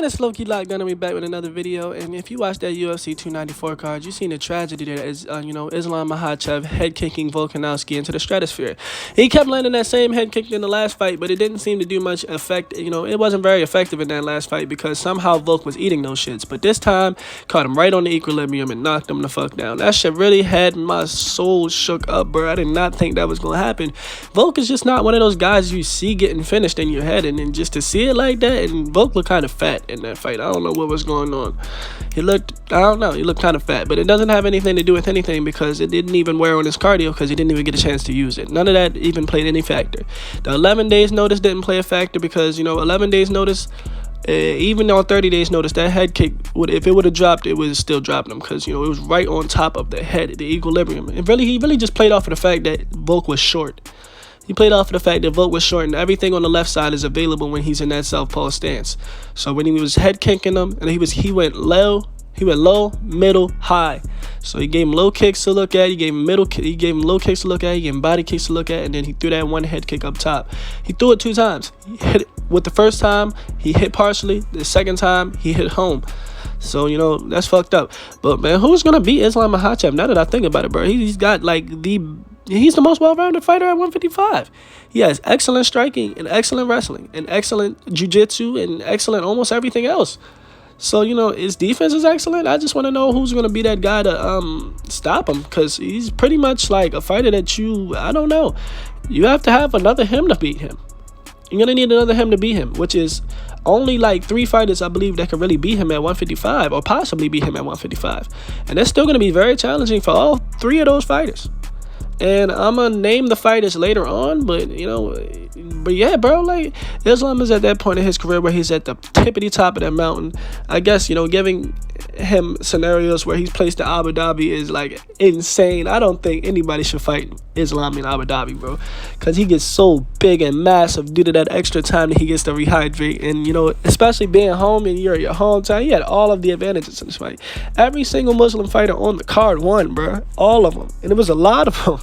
man, it's low-key lockdown and we back with another video. And if you watched that UFC 294 card, you seen the tragedy that is, Islam Makhachev head kicking Volkanovski into the stratosphere. He kept landing that same head kick in the last fight, but it didn't seem to do much effect. It wasn't very effective in that last fight because somehow Volk was eating those shits. But this time, caught him right on the equilibrium and knocked him the fuck down. That shit really had my soul shook up, bro. I did not think that was gonna happen. Volk is just not one of those guys you see getting finished in your head, and then just to see it like that, and Volk looked kind of fat in that fight. I don't know what was going on. He looked kind of fat, but it doesn't have anything to do with anything because it didn't even wear on his cardio because he didn't even get a chance to use it. None of that even played any factor. The 11 days notice didn't play a factor because, 11 days notice, even on 30 days notice, that head kick, if it would have dropped, it was still dropping him because, it was right on top of the head, the equilibrium. He really just played off of the fact that Volk was short. He played off of the fact that Volk was short and everything on the left side is available when he's in that southpaw stance. So when he was head kicking him, and he went low, middle, high. So he gave him low kicks to look at, he gave him low kicks to look at, he gave him body kicks to look at, and then he threw that one head kick up top. He threw it 2 times. He hit it with the first time, he hit partially. The second time, he hit home. So, that's fucked up. But, man, who's going to beat Islam Makhachev? Now that I think about it, bro, he's got, he's the most well-rounded fighter at 155. He has excellent striking and excellent wrestling and excellent jiu-jitsu and excellent almost everything else. So, his defense is excellent. I just want to know who's going to be that guy to stop him because he's pretty much like a fighter that I don't know. You have to have another him to beat him. You're going to need another him to beat him, which is only 3 fighters, I believe, that can really beat him at 155 or possibly beat him at 155. And that's still going to be very challenging for all 3 of those fighters. And I'm going to name the fighters later on, but yeah, bro, Islam is at that point in his career where he's at the tippity top of that mountain. I guess, giving him scenarios where he's placed in Abu Dhabi is, insane. I don't think anybody should fight Islam in Abu Dhabi, bro, because he gets so big and massive due to that extra time that he gets to rehydrate. And, especially being home and you're at your hometown, he had all of the advantages in this fight. Every single Muslim fighter on the card won, bro. All of them. And it was a lot of them.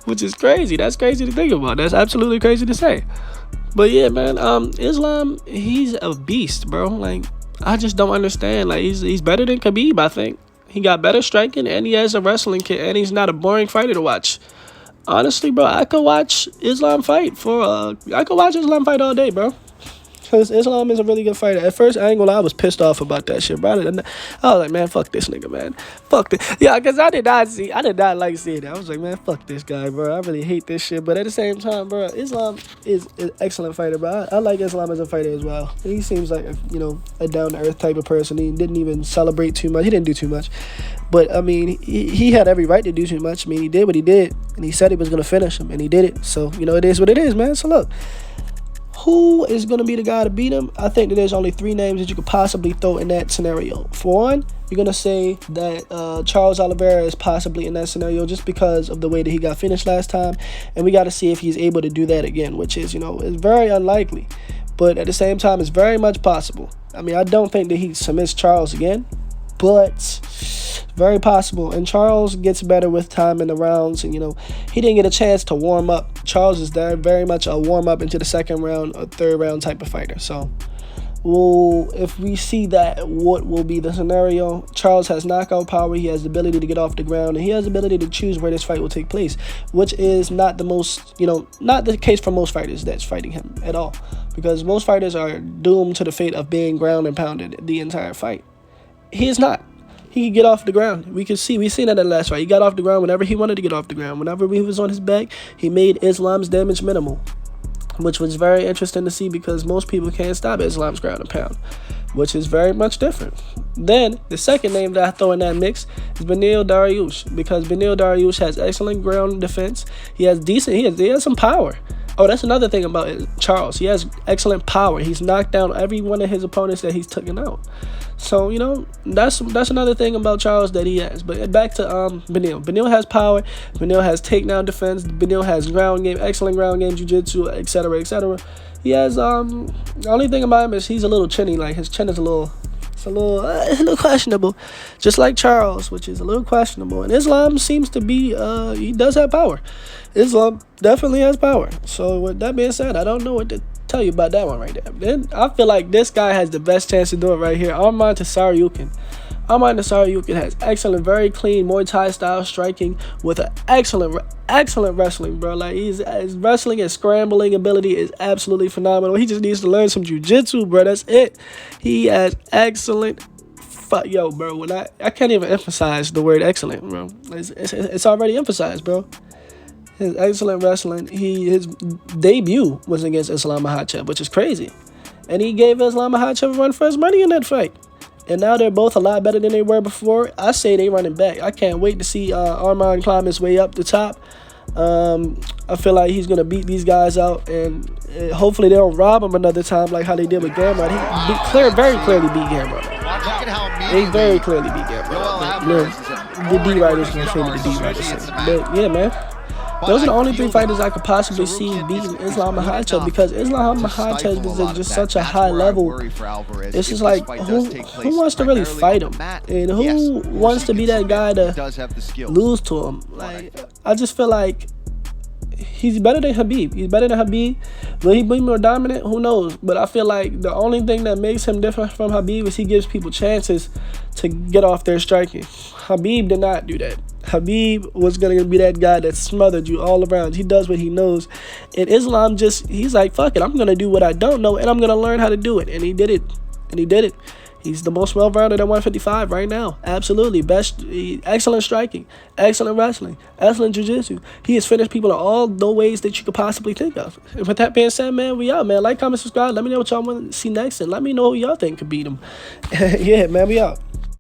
Which is crazy. That's crazy to think about. That's absolutely crazy to say. But yeah, man, Islam, he's a beast, bro. I just don't understand. He's better than Khabib, I think. He got better striking and he has a wrestling kit and he's not a boring fighter to watch. Honestly, bro, I could watch Islam fight all day, bro. Because Islam is a really good fighter. At first, I was pissed off about that shit, bro. I was like, man, fuck this nigga, man. Fuck this. Yeah, because I did not like seeing that. I was like, man, fuck this guy, bro. I really hate this shit. But at the same time, bro, Islam is an excellent fighter, bro. I like Islam as a fighter as well. He seems like, a down-to-earth type of person. He didn't even celebrate too much. He didn't do too much. But, he had every right to do too much. He did what he did. And he said he was going to finish him. And he did it. So, it is what it is, man. So, look. Who is going to be the guy to beat him? I think that there's only 3 names that you could possibly throw in that scenario. For one, you're going to say that Charles Oliveira is possibly in that scenario just because of the way that he got finished last time. And we got to see if he's able to do that again, which is, is very unlikely. But at the same time, it's very much possible. I don't think that he submits Charles again, but very possible. And Charles gets better with time in the rounds. And, he didn't get a chance to warm up. Charles is there very much a warm up into the 2nd round or 3rd round type of fighter. So, if we see that, what will be the scenario? Charles has knockout power. He has the ability to get off the ground. And he has the ability to choose where this fight will take place, which is not the most, not the case for most fighters that's fighting him at all. Because most fighters are doomed to the fate of being ground and pounded the entire fight. He is not. He could get off the ground. We seen that in the last fight. He got off the ground whenever he wanted to get off the ground. Whenever he was on his back, he made Islam's damage minimal, which was very interesting to see because most people can't stop Islam's ground and pound, which is very much different. Then, the second name that I throw in that mix is Beneil Dariush, because Beneil Dariush has excellent ground defense. He has some power. Oh, that's another thing about Charles. He has excellent power. He's knocked down every one of his opponents that he's taken out. So, that's another thing about Charles that he has. But back to Beneil. Beneil has power. Beneil has takedown defense. Beneil has ground game, excellent ground game, jiu-jitsu, etc., etc. He has, the only thing about him is he's a little chinny. His chin is a little questionable. Just like Charles, which is a little questionable. And Islam seems to be, he does have power. Islam definitely has power. So with that being said, I don't know what to tell you about that one right there. Then I feel like this guy has the best chance to do it right here. Arman Tasaryukin. Arman Tasaryukin has excellent, very clean Muay Thai style striking with an excellent wrestling, bro. Like his wrestling and scrambling ability is absolutely phenomenal. He just needs to learn some jiu-jitsu, bro. That's it. He has excellent. Yo, bro. When I can't even emphasize the word excellent, bro. It's already emphasized, bro. His excellent wrestling. His debut was against Islam Makhachev, which is crazy, and he gave Islam Makhachev a run for his money in that fight. And now they're both a lot better than they were before. I say they running back. I can't wait to see Arman climb his way up the top. I feel like he's going to beat these guys out. And hopefully they don't rob him another time like how they did with Gamrot. He very clearly beat Gamrot. They very clearly beat Gamrot. The D-Writers going to show me the D-Writers. But yeah, man. Those are the only three fighters I could possibly see beating Islam Makhachev, because Islam Makhachev is just such a high level. It's just like, who wants to really fight him? And who wants to be that guy to lose to him? Like, I just feel like he's better than Khabib. He's better than Khabib. Will he be more dominant? Who knows? But I feel like the only thing that makes him different from Khabib is he gives people chances to get off their striking. Khabib did not do that. Khabib was going to be that guy that smothered you all around. He does what he knows. And Islam he's like, fuck it, I'm going to do what I don't know, and I'm going to learn how to do it. And he did it. He's the most well-rounded at 155 right now. Absolutely. Excellent striking, excellent wrestling, excellent jiu-jitsu. He has finished people in all the ways that you could possibly think of. And with that being said, man, we out, man. Like, comment, subscribe. Let me know what y'all want to see next, and let me know who y'all think could beat him. Yeah, man, we out.